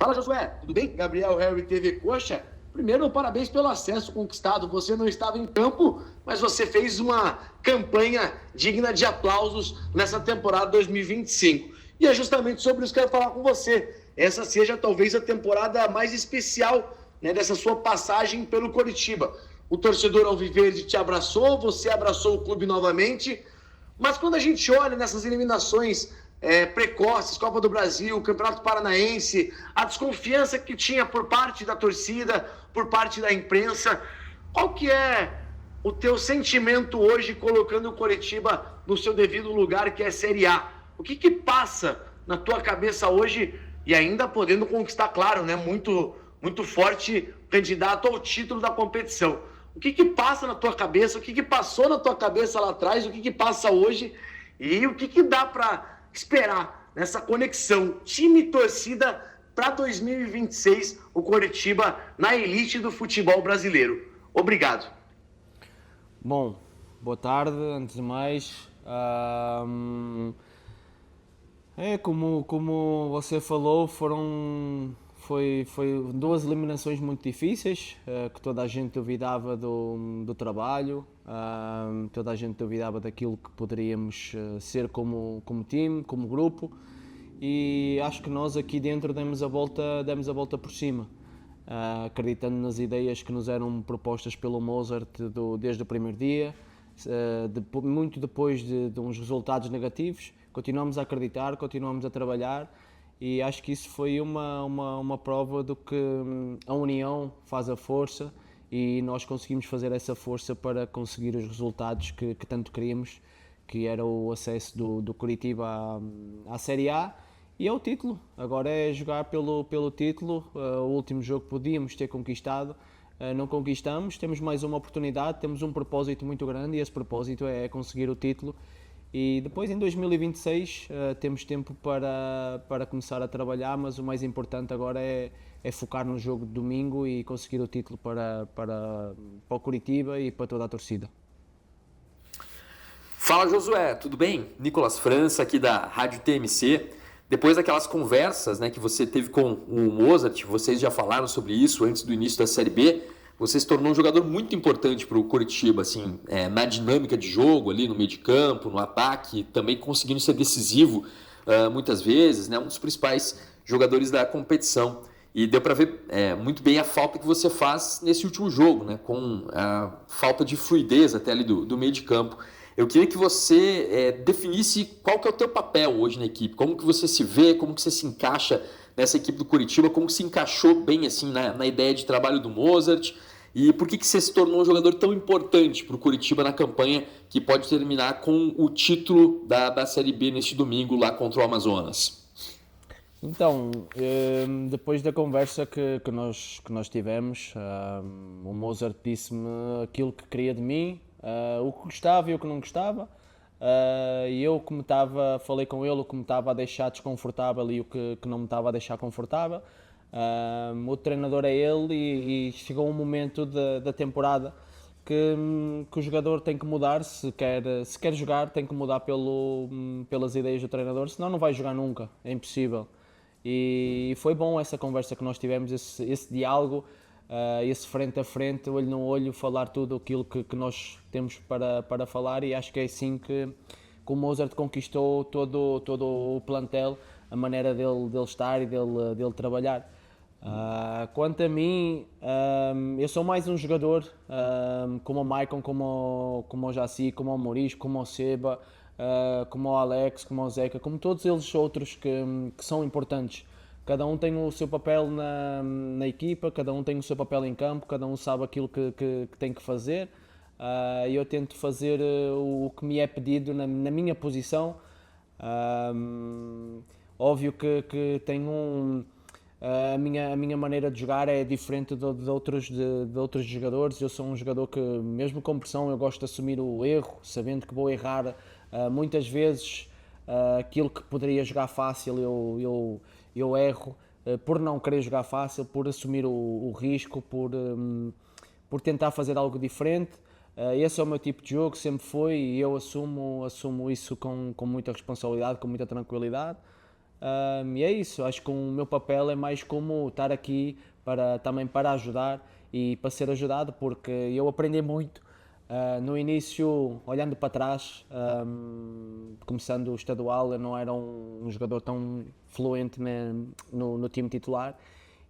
Fala, Josué, tudo bem? Gabriel Harry TV Coxa. Primeiro, parabéns pelo acesso conquistado. Você não estava em campo, mas você fez uma campanha digna de aplausos nessa temporada 2025. E é justamente sobre isso que eu quero falar com você. Essa seja talvez a temporada mais especial, né, dessa sua passagem pelo Coritiba. O torcedor alviverde te abraçou, você abraçou o clube novamente. Mas quando a gente olha nessas eliminações precoces, Copa do Brasil, Campeonato Paranaense, a desconfiança que tinha por parte da torcida, por parte da imprensa, qual que é o teu sentimento hoje colocando o Coritiba no seu devido lugar, que é Série A? O que passa na tua cabeça hoje e ainda podendo conquistar, claro, né, muito forte candidato ao título da competição? O que passa na tua cabeça? O que passou na tua cabeça lá atrás? O que passa hoje? E o que dá para esperar nessa conexão time e torcida para 2026, o Coritiba na elite do futebol brasileiro? Obrigado. Bom, boa tarde, antes de mais. Como você falou, foi duas eliminações muito difíceis, que toda a gente duvidava do trabalho, toda a gente duvidava daquilo que poderíamos ser como time, como grupo, e acho que nós aqui dentro demos a volta por cima, acreditando nas ideias que nos eram propostas pelo Mozart desde o primeiro dia, muito depois de uns resultados negativos. Continuamos a acreditar, continuamos a trabalhar e acho que isso foi uma prova do que a união faz a força e nós conseguimos fazer essa força para conseguir os resultados que tanto queríamos, que era o acesso do Coritiba à Série A e ao título. Agora é jogar pelo título. O último jogo podíamos ter conquistado, não conquistamos, temos mais uma oportunidade, temos um propósito muito grande e esse propósito é conseguir o título. E depois em 2026 temos tempo para começar a trabalhar, mas o mais importante agora é focar no jogo de domingo e conseguir o título para o Coritiba e para toda a torcida. Fala, Josué, tudo bem? Nicolas França aqui da Rádio TMC. Depois daquelas conversas, né, que você teve com o Mozart, vocês já falaram sobre isso antes do início da Série B, você se tornou um jogador muito importante para o Coritiba, assim, na dinâmica de jogo, ali no meio de campo, no ataque, também conseguindo ser decisivo muitas vezes, né, um dos principais jogadores da competição. E deu para ver muito bem a falta que você faz nesse último jogo, né, com a falta de fluidez até ali do meio de campo. Eu queria que você definisse qual que é o teu papel hoje na equipe, como que você se vê, como que você se encaixa nessa equipe do Coritiba, como que se encaixou bem assim na ideia de trabalho do Mozart e por que você se tornou um jogador tão importante para o Coritiba na campanha que pode terminar com o título da Série B neste domingo lá contra o Amazonas. Então, depois da conversa que nós tivemos, o Mozart disse-me aquilo que queria de mim, o que gostava e o que não gostava, e eu falei com ele o que me estava a deixar desconfortável e o que não me estava a deixar confortável. O treinador é ele e chegou um momento da temporada que o jogador tem que mudar, se quer jogar tem que mudar pelas ideias do treinador, senão não vai jogar nunca, é impossível. E foi bom essa conversa que nós tivemos, esse diálogo, esse frente a frente, olho no olho, falar tudo aquilo que nós temos para falar, e acho que é assim que o Mozart conquistou todo o plantel, a maneira dele estar e dele trabalhar. Quanto a mim, eu sou mais um jogador como o Maicon, como o Jaci, como o Maurício, como o Seba, como o Alex, como o Zeca, como todos eles outros que são importantes. Cada um tem o seu papel na equipa, cada um tem o seu papel em campo, cada um sabe aquilo que tem que fazer. E eu tento fazer o que me é pedido na minha posição. Óbvio que tenho a minha maneira de jogar é diferente de outros jogadores. Eu sou um jogador que, mesmo com pressão, eu gosto de assumir o erro, sabendo que vou errar. Muitas vezes aquilo que poderia jogar fácil eu erro por não querer jogar fácil, por assumir o risco, por tentar fazer algo diferente. Esse é o meu tipo de jogo, sempre foi, e eu assumo isso com muita responsabilidade, com muita tranquilidade. E é isso, acho que o meu papel é mais como estar aqui também para ajudar e para ser ajudado, porque eu aprendi muito. No início, olhando para trás, começando o estadual, eu não era um jogador tão fluente no time titular,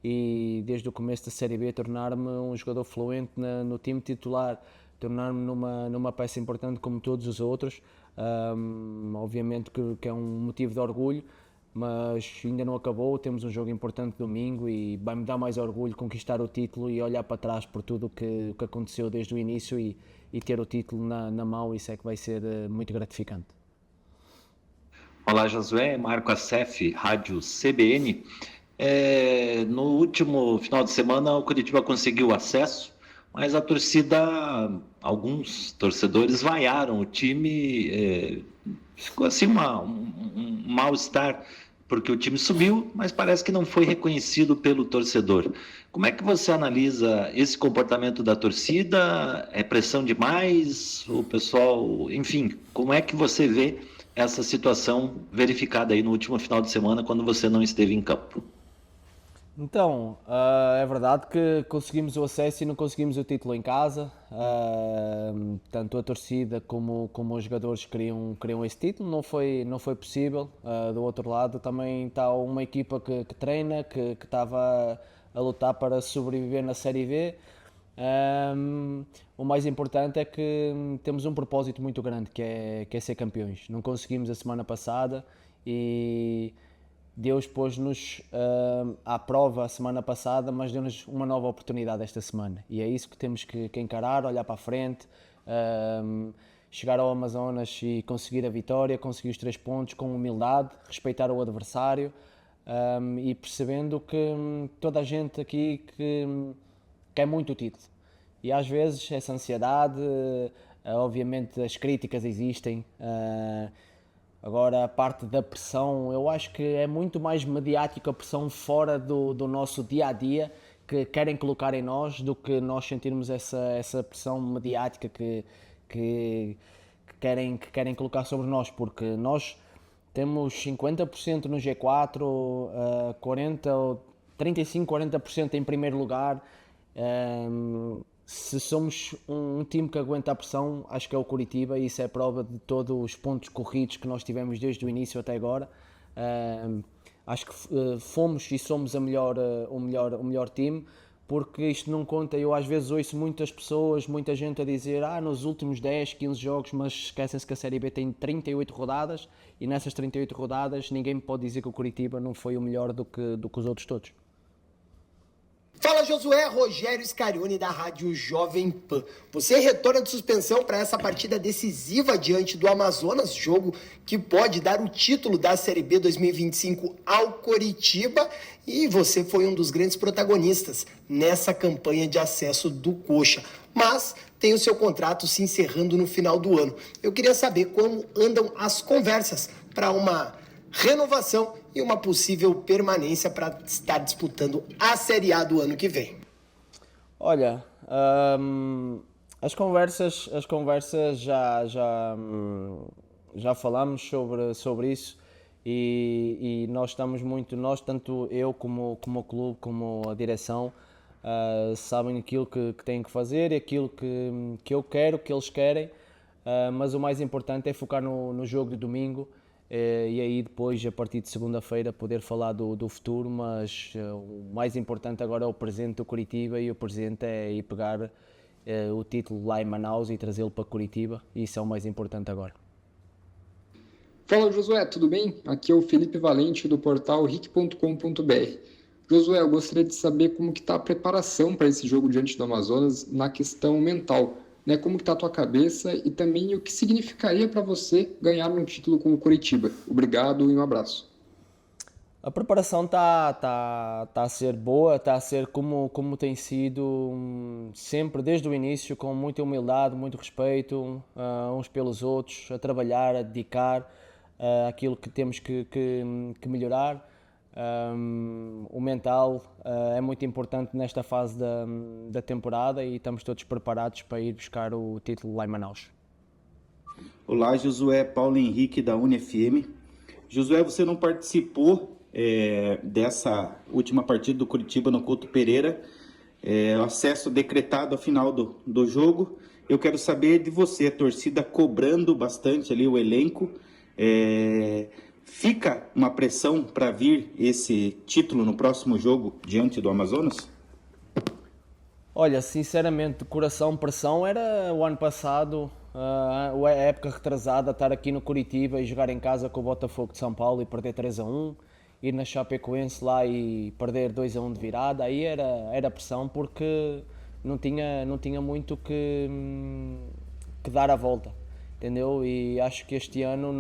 e desde o começo da Série B tornar-me um jogador fluente no time titular, tornar-me numa peça importante como todos os outros. Obviamente que é um motivo de orgulho, mas ainda não acabou, temos um jogo importante domingo e vai-me dar mais orgulho conquistar o título e olhar para trás por tudo o que aconteceu desde o início e ter o título na mão. Isso é que vai ser muito gratificante. Olá, Josué, Marco Assef, Rádio CBN. No último final de semana o Curitiba conseguiu acesso, mas a torcida, alguns torcedores vaiaram o time, ficou assim um mal-estar, porque o time subiu, mas parece que não foi reconhecido pelo torcedor. Como é que você analisa esse comportamento da torcida? É pressão demais? O pessoal, enfim, como é que você vê essa situação verificada aí no último final de semana, quando você não esteve em campo? Então, é verdade que conseguimos o acesso e não conseguimos o título em casa. Tanto a torcida como os jogadores queriam esse título, não foi possível. Do outro lado também está uma equipa que treina, que estava a lutar para sobreviver na Série B. O mais importante é que temos um propósito muito grande, que é ser campeões. Não conseguimos a semana passada e Deus pôs-nos à prova a semana passada, mas deu-nos uma nova oportunidade esta semana. E é isso que temos que encarar, olhar para a frente, chegar ao Amazonas e conseguir a vitória, conseguir os 3 pontos com humildade, respeitar o adversário, e percebendo que toda a gente aqui que quer muito o título. E às vezes essa ansiedade, obviamente as críticas existem. Agora, a parte da pressão, eu acho que é muito mais mediática a pressão fora do nosso dia-a-dia, que querem colocar em nós, do que nós sentirmos essa pressão mediática que querem colocar sobre nós, porque nós temos 50% no G4, 35%, 40% em primeiro lugar. Se somos um time que aguenta a pressão, acho que é o Curitiba, e isso é prova de todos os pontos corridos que nós tivemos desde o início até agora. Acho que fomos e somos o melhor time, porque isto não conta. Eu às vezes ouço muitas pessoas, muita gente a dizer nos últimos 10, 15 jogos, mas esquecem-se que a Série B tem 38 rodadas, e nessas 38 rodadas ninguém me pode dizer que o Curitiba não foi o melhor do que os outros todos. Fala, Josué, Rogério Scarione da Rádio Jovem Pan. Você retorna de suspensão para essa partida decisiva diante do Amazonas, jogo que pode dar o título da Série B 2025 ao Coritiba, e você foi um dos grandes protagonistas nessa campanha de acesso do Coxa, mas tem o seu contrato se encerrando no final do ano. Eu queria saber como andam as conversas para uma renovação e uma possível permanência para estar disputando a Série A do ano que vem. Olha, as conversas já falamos sobre isso, e nós estamos muito, tanto eu como o clube, como a direção, sabem aquilo que têm que fazer e aquilo que eu quero, que eles querem, mas o mais importante é focar no jogo de domingo. E aí depois, a partir de segunda-feira, poder falar do futuro, mas o mais importante agora é o presente do Curitiba, e o presente é ir pegar o título lá em Manaus e trazê-lo para Curitiba, e isso é o mais importante agora. Fala, Josué, tudo bem? Aqui é o Felipe Valente do portal rick.com.br. Josué, eu gostaria de saber como que está a preparação para esse jogo diante do Amazonas na questão mental. Como que está a tua cabeça, e também o que significaria para você ganhar um título com o Curitiba. Obrigado e um abraço. A preparação está a ser boa, está a ser como tem sido sempre desde o início, com muita humildade, muito respeito uns pelos outros, a trabalhar, a dedicar aquilo que temos que melhorar. O mental é muito importante nesta fase da temporada, e estamos todos preparados para ir buscar o título lá em Manaus. Olá, Josué, Paulo Henrique da UniFM. Josué, você não participou dessa última partida do Curitiba no Couto Pereira, acesso decretado ao final do jogo. Eu quero saber de você, a torcida cobrando bastante ali o elenco. Fica uma pressão para vir esse título no próximo jogo diante do Amazonas? Olha, sinceramente, de coração, pressão era o ano passado, a época retrasada, estar aqui no Curitiba e jogar em casa com o Botafogo de São Paulo e perder 3-1, ir na Chapecoense lá e perder 2-1 de virada, aí era pressão porque não tinha muito que dar a volta, entendeu? E acho que este ano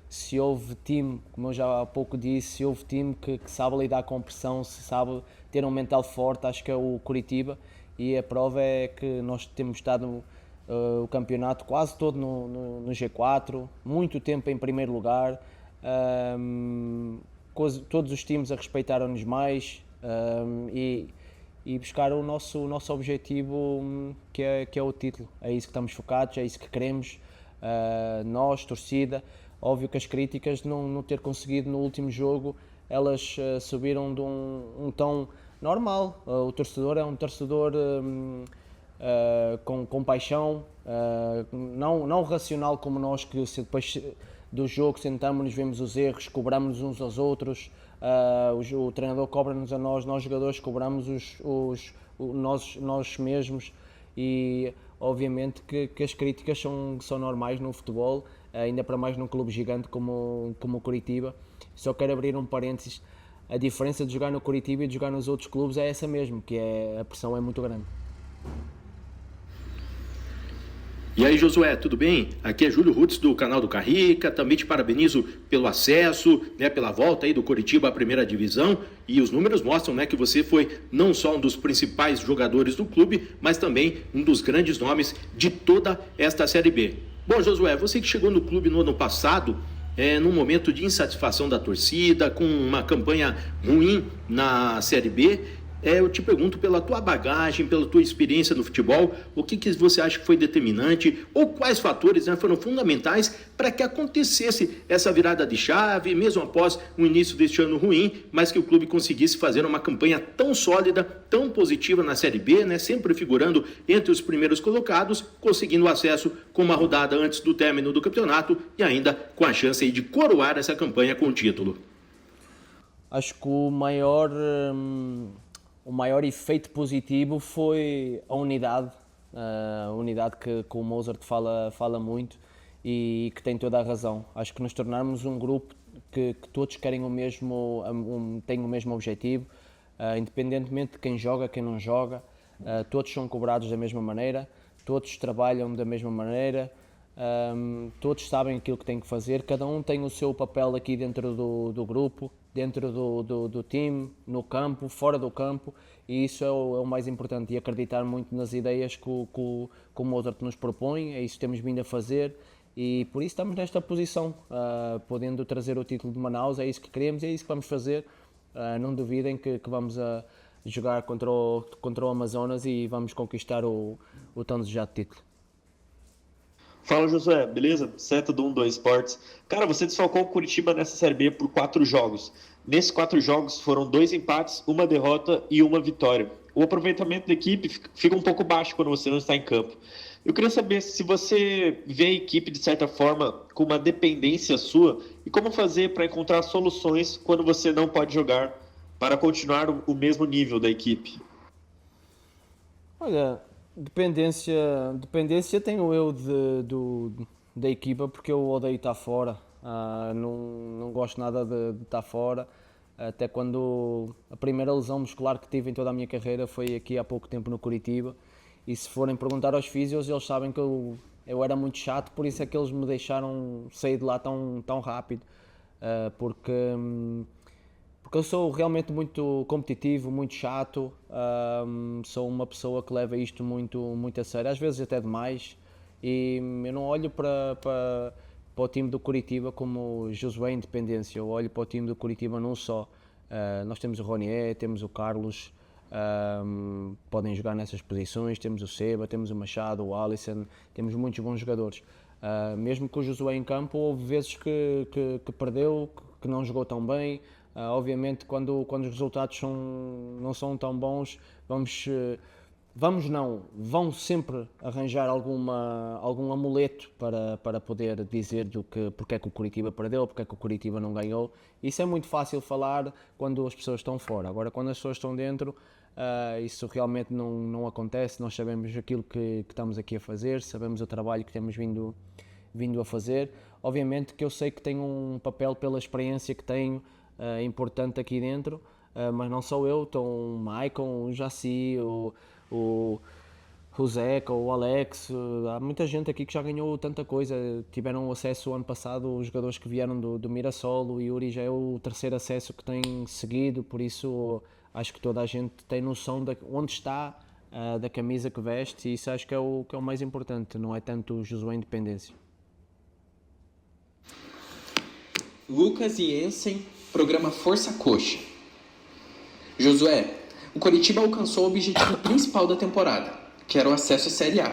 se houve time, como eu já há pouco disse, se houve time que sabe lidar com pressão, se sabe ter um mental forte, acho que é o Curitiba, e a prova é que nós temos estado o campeonato quase todo no G4, muito tempo em primeiro lugar, todos os times a respeitaram-nos mais e buscar o nosso objetivo, que é o título. É isso que estamos focados, é isso que queremos, nós, torcida. Óbvio que as críticas de não ter conseguido no último jogo, elas subiram de um tom normal. O torcedor é um torcedor com paixão, não racional como nós, que depois do jogo sentamos-nos, vemos os erros, cobramos uns aos outros, o treinador cobra-nos a nós jogadores cobramos nós mesmos, e obviamente que as críticas são normais no futebol, ainda para mais num clube gigante como o Curitiba. Só quero abrir um parênteses: a diferença de jogar no Curitiba e de jogar nos outros clubes é essa mesmo, que a pressão é muito grande. E aí, Josué, tudo bem? Aqui é Júlio Rutz do canal do Carrica. Também te parabenizo pelo acesso, pela volta aí do Coritiba à primeira divisão. E os números mostram, que você foi não só um dos principais jogadores do clube, mas também um dos grandes nomes de toda esta Série B. Bom, Josué, você que chegou no clube no ano passado, num momento de insatisfação da torcida, com uma campanha ruim na Série B, eu te pergunto, pela tua bagagem, pela tua experiência no futebol, o que você acha que foi determinante, ou quais fatores foram fundamentais para que acontecesse essa virada de chave, mesmo após o início deste ano ruim, mas que o clube conseguisse fazer uma campanha tão sólida, tão positiva na Série B, sempre figurando entre os primeiros colocados, conseguindo acesso com uma rodada antes do término do campeonato e ainda com a chance aí de coroar essa campanha com o título. Acho que o maior efeito positivo foi a unidade que o Mozart fala muito e que tem toda a razão. Acho que nos tornarmos um grupo que todos querem têm o mesmo objetivo, independentemente de quem joga, quem não joga, todos são cobrados da mesma maneira, todos trabalham da mesma maneira, todos sabem aquilo que têm que fazer, cada um tem o seu papel aqui dentro do grupo, dentro do time, no campo, fora do campo, e isso é o mais importante, e acreditar muito nas ideias que o Mozart nos propõe. É isso que temos vindo a fazer, e por isso estamos nesta posição, podendo trazer o título de Manaus. É isso que queremos, é isso que vamos fazer. Não duvidem que vamos a jogar contra o Amazonas e vamos conquistar o tão desejado título. Fala, Josué, beleza? Seta do 12 Esportes. Cara, você desfalcou o Curitiba nessa Série B por 4 jogos. Nesses 4 jogos foram 2 empates, 1 derrota e 1 vitória. O aproveitamento da equipe fica um pouco baixo quando você não está em campo. Eu queria saber se você vê a equipe, de certa forma, com uma dependência sua, e como fazer para encontrar soluções quando você não pode jogar, para continuar o mesmo nível da equipe. Olha, dependência tenho eu da equipa, porque eu odeio estar fora, não gosto nada de estar fora, até quando a primeira lesão muscular que tive em toda a minha carreira foi aqui há pouco tempo no Curitiba, e se forem perguntar aos físios, eles sabem que eu era muito chato, por isso é que eles me deixaram sair de lá tão rápido, porque eu sou realmente muito competitivo, muito chato, sou uma pessoa que leva isto muito a sério, às vezes até demais, e eu não olho para o time do Curitiba como Josué Independência, eu olho para o time do Curitiba não só. Nós temos o Ronier, temos o Carlos, podem jogar nessas posições, temos o Seba, temos o Machado, o Alisson, temos muitos bons jogadores. Mesmo com o Josué em campo, houve vezes que perdeu, que não jogou tão bem. Obviamente, quando os resultados não são tão bons, vão sempre arranjar algum amuleto para poder dizer porque é que o Coritiba perdeu, porque é que o Coritiba não ganhou. Isso é muito fácil falar quando as pessoas estão fora. Agora, quando as pessoas estão dentro, isso realmente não acontece. Nós sabemos aquilo que estamos aqui a fazer, sabemos o trabalho que temos vindo a fazer. Obviamente que eu sei que tenho um papel pela experiência que tenho importante aqui dentro, mas não sou eu, estão o Maicon, o Jaci, o Zeca, o Alex, há muita gente aqui que já ganhou tanta coisa, tiveram acesso ano passado, os jogadores que vieram do Mirassol, o Yuri já é o terceiro acesso que tem seguido, por isso acho que toda a gente tem noção de onde está, da camisa que veste, e isso acho que é o mais importante, não é tanto o Josué Independência. Lucas Jensen, programa Força Coxa. Josué, o Coritiba alcançou o objetivo principal da temporada, que era o acesso à Série A.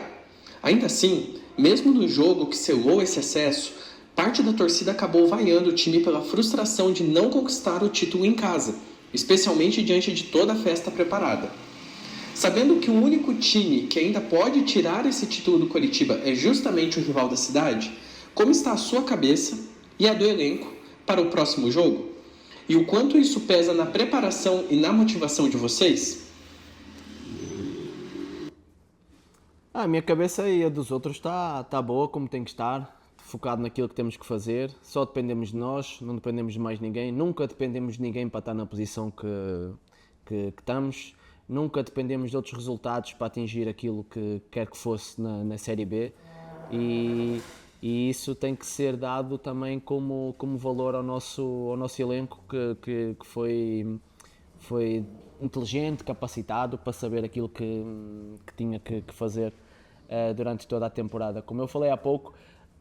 Ainda assim, mesmo no jogo que selou esse acesso, parte da torcida acabou vaiando o time pela frustração de não conquistar o título em casa, especialmente diante de toda a festa preparada. Sabendo que o único time que ainda pode tirar esse título do Coritiba é justamente o rival da cidade, como está a sua cabeça e a do elenco para o próximo jogo? E o quanto isso pesa na preparação e na motivação de vocês? A minha cabeça e a dos outros está boa como tem que estar, focado naquilo que temos que fazer, só dependemos de nós, não dependemos de mais ninguém, nunca dependemos de ninguém para estar na posição que estamos, nunca dependemos de outros resultados para atingir aquilo que quer que fosse na Série B, e isso tem que ser dado também como valor ao nosso elenco que foi inteligente, capacitado para saber aquilo que tinha que fazer durante toda a temporada. Como eu falei há pouco,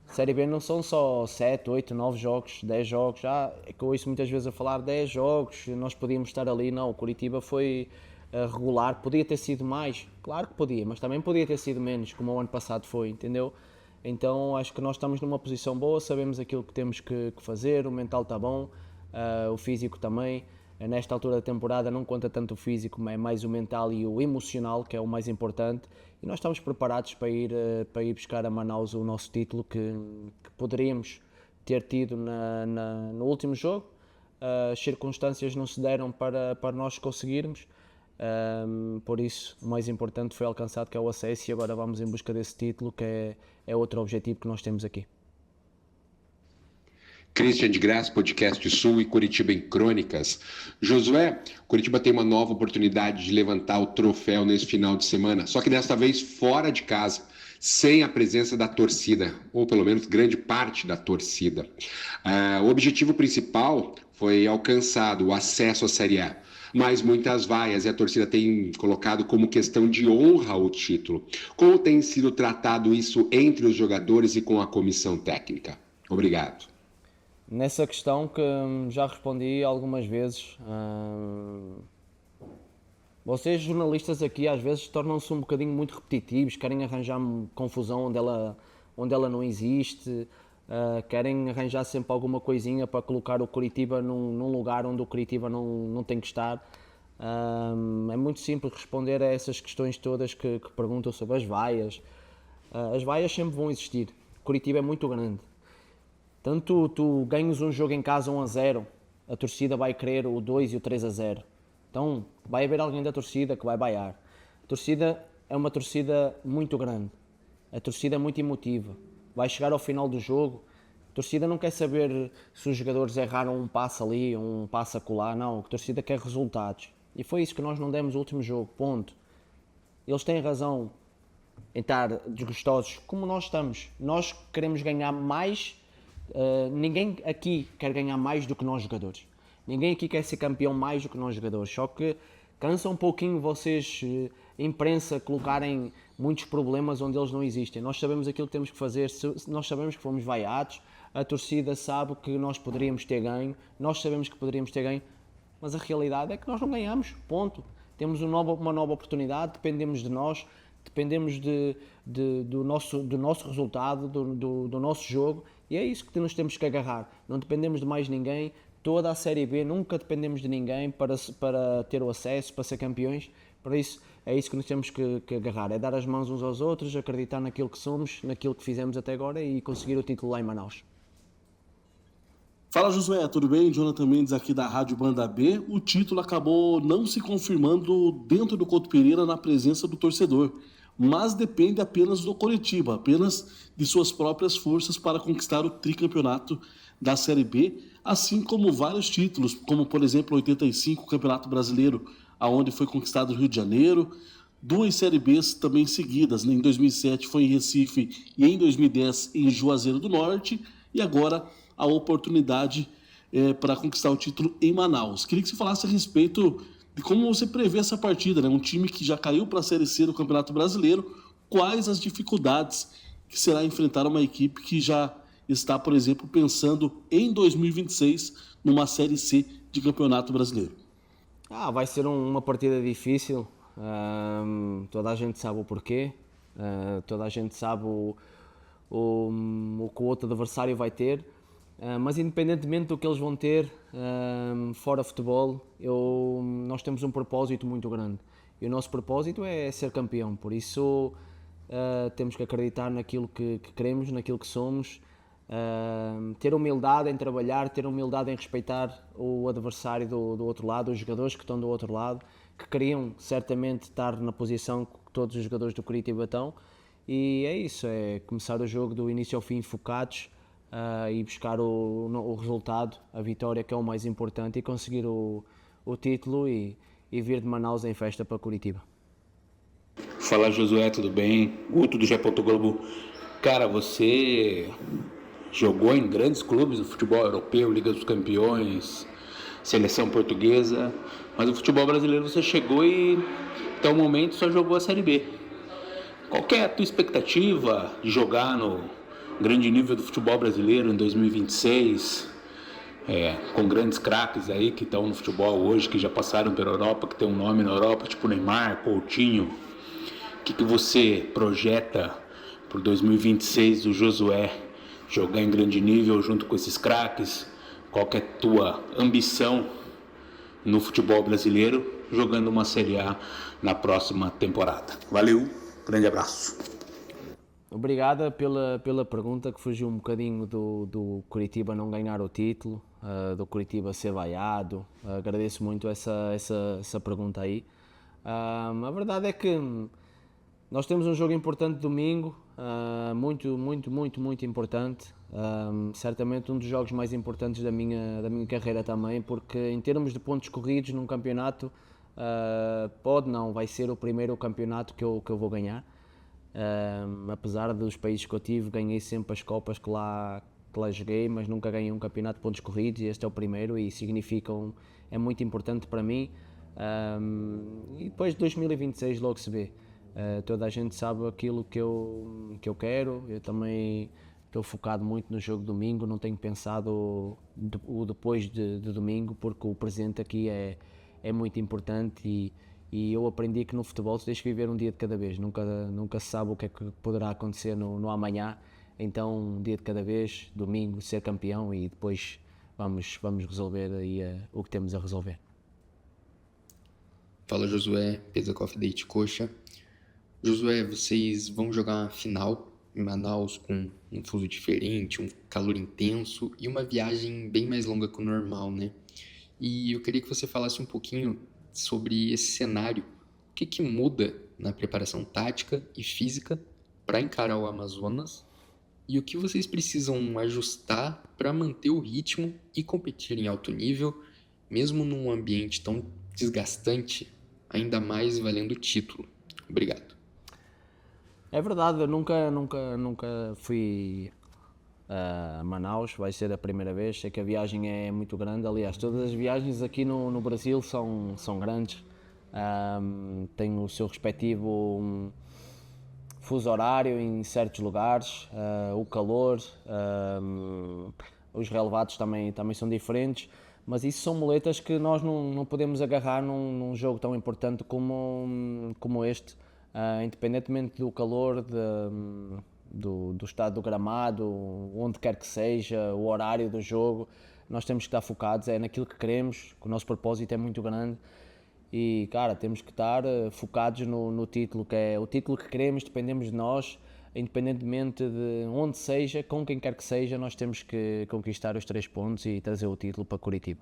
Série B não são só 7, 8, 9 jogos, 10 jogos, é que eu ouço muitas vezes a falar 10 jogos, nós podíamos estar ali. Não, o Coritiba foi regular, podia ter sido mais, claro que podia, mas também podia ter sido menos, como o ano passado foi, entendeu? Então acho que nós estamos numa posição boa, sabemos aquilo que temos que fazer, o mental está bom, o físico também. Nesta altura da temporada não conta tanto o físico, mas é mais o mental e o emocional, que é o mais importante, e nós estamos preparados para ir buscar a Manaus o nosso título que poderíamos ter tido no último jogo. As circunstâncias não se deram para nós conseguirmos, por isso o mais importante foi alcançado, que é o acesso, e agora vamos em busca desse título, que é outro objetivo que nós temos aqui. Christian de Graça, Podcast Sul e Coritiba em Crônicas. Josué, Coritiba tem uma nova oportunidade de levantar o troféu nesse final de semana, só que desta vez fora de casa, sem a presença da torcida, ou pelo menos grande parte da torcida. O objetivo principal foi alcançado, o acesso à Série A, mas muitas vaias, e a torcida tem colocado como questão de honra o título. Como tem sido tratado isso entre os jogadores e com a comissão técnica? Obrigado. Nessa questão que já respondi algumas vezes, vocês jornalistas aqui às vezes tornam-se um bocadinho muito repetitivos, querem arranjar confusão onde ela não existe, querem arranjar sempre alguma coisinha para colocar o Coritiba num lugar onde o Coritiba não tem que estar. É muito simples responder a essas questões todas que perguntam sobre as vaias. As vaias sempre vão existir, o Coritiba é muito grande. Tanto tu ganhas um jogo em casa 1-0, a torcida vai querer o 2 e o 3-0. Então vai haver alguém da torcida que vai vaiar. A torcida é uma torcida muito grande, a torcida é muito emotiva. Vai chegar ao final do jogo, a torcida não quer saber se os jogadores erraram um passe ali, um passe acolá, não. A torcida quer resultados. E foi isso que nós não demos no último jogo, ponto. Eles têm razão em estar desgostosos, como nós estamos. Nós queremos ganhar mais. Ninguém aqui quer ganhar mais do que nós jogadores, ninguém aqui quer ser campeão mais do que nós jogadores, só que cansa um pouquinho vocês, imprensa, colocarem muitos problemas onde eles não existem. Nós sabemos aquilo que temos que fazer, nós sabemos que fomos vaiados, a torcida sabe que nós poderíamos ter ganho, nós sabemos que poderíamos ter ganho, mas a realidade é que nós não ganhamos, ponto. Temos uma nova oportunidade, dependemos de nós, dependemos do nosso resultado, do nosso jogo, e é isso que nos temos que agarrar. Não dependemos de mais ninguém. Toda a Série B nunca dependemos de ninguém para ter o acesso, para ser campeões. Por isso, é isso que nos temos que agarrar, é dar as mãos uns aos outros, acreditar naquilo que somos, naquilo que fizemos até agora e conseguir o título lá em Manaus. Fala Josué, tudo bem? Jonathan Mendes aqui da Rádio Banda B. O título acabou não se confirmando dentro do Couto Pereira na presença do torcedor, mas depende apenas do Coritiba, apenas de suas próprias forças para conquistar o tricampeonato da Série B, assim como vários títulos, como por exemplo 85, o Campeonato Brasileiro, aonde foi conquistado no Rio de Janeiro, 2 Série Bs também seguidas, né? Em 2007 foi em Recife e em 2010 em Juazeiro do Norte, e agora a oportunidade para conquistar o título em Manaus. Queria que você falasse a respeito de como você prevê essa partida, né? Um time que já caiu para a Série C do Campeonato Brasileiro, quais as dificuldades que será enfrentar uma equipe que já está, por exemplo, pensando em 2026 numa Série C de Campeonato Brasileiro? Vai ser uma partida difícil, toda a gente sabe o porquê, toda a gente sabe o que o outro adversário vai ter, mas independentemente do que eles vão ter fora futebol, nós temos um propósito muito grande e o nosso propósito é ser campeão, por isso temos que acreditar naquilo que queremos, naquilo que somos. Ter humildade em trabalhar, ter humildade em respeitar o adversário do outro lado, os jogadores que estão do outro lado, que queriam certamente estar na posição que todos os jogadores do Coritiba estão, e é isso, é começar o jogo do início ao fim focados e buscar o resultado, a vitória, que é o mais importante, e conseguir o título e vir de Manaus em festa para Coritiba. Fala Josué, tudo bem? Guto do GE. Globo. Cara, você jogou em grandes clubes do futebol europeu, Liga dos Campeões, Seleção Portuguesa, mas o futebol brasileiro você chegou e até o momento só jogou a Série B. Qual que é a tua expectativa de jogar no grande nível do futebol brasileiro em 2026, com grandes craques aí que estão no futebol hoje, que já passaram pela Europa, que tem um nome na Europa, tipo Neymar, Coutinho? O que você projeta para 2026 do Josué jogar em grande nível junto com esses craques? Qual que é a tua ambição no futebol brasileiro jogando uma Série A na próxima temporada? Valeu, grande abraço. Obrigada pela pergunta, que fugiu um bocadinho do Coritiba não ganhar o título, do Coritiba ser vaiado. Agradeço muito essa pergunta aí. A verdade é que nós temos um jogo importante domingo, muito importante. Certamente um dos jogos mais importantes da minha carreira também, porque em termos de pontos corridos num campeonato, vai ser o primeiro campeonato que eu vou ganhar. Apesar dos países que eu tive, ganhei sempre as copas que lá joguei, mas nunca ganhei um campeonato de pontos corridos, e este é o primeiro e é muito importante para mim. E depois de 2026 logo se vê. Toda a gente sabe aquilo que eu quero. Eu também estou focado muito no jogo de domingo, não tenho pensado o depois de domingo, porque o presente aqui é muito importante, e eu aprendi que no futebol se tens que viver um dia de cada vez, nunca se sabe o que é que poderá acontecer no amanhã. Então um dia de cada vez, domingo, ser campeão, e depois vamos resolver aí o que temos a resolver. Fala Josué, Pesacoff Date Coxa. Josué, vocês vão jogar uma final em Manaus com um fuso diferente, um calor intenso e uma viagem bem mais longa que o normal, né? E eu queria que você falasse um pouquinho sobre esse cenário. O que muda na preparação tática e física para encarar o Amazonas, e o que vocês precisam ajustar para manter o ritmo e competir em alto nível, mesmo num ambiente tão desgastante, ainda mais valendo o título. Obrigado. É verdade, eu nunca fui a Manaus, vai ser a primeira vez. Sei que a viagem é muito grande, aliás, todas as viagens aqui no Brasil são grandes. Tem o seu respectivo fuso horário em certos lugares, o calor, os relevados também são diferentes, mas isso são muletas que nós não podemos agarrar num jogo tão importante como este. independentemente do calor, do estado do gramado, onde quer que seja, o horário do jogo, nós temos que estar focados naquilo que queremos, que o nosso propósito é muito grande e, cara, temos que estar focados no título, que é o título que queremos, dependemos de nós, independentemente de onde seja, com quem quer que seja, nós temos que conquistar os 3 pontos e trazer o título para Curitiba.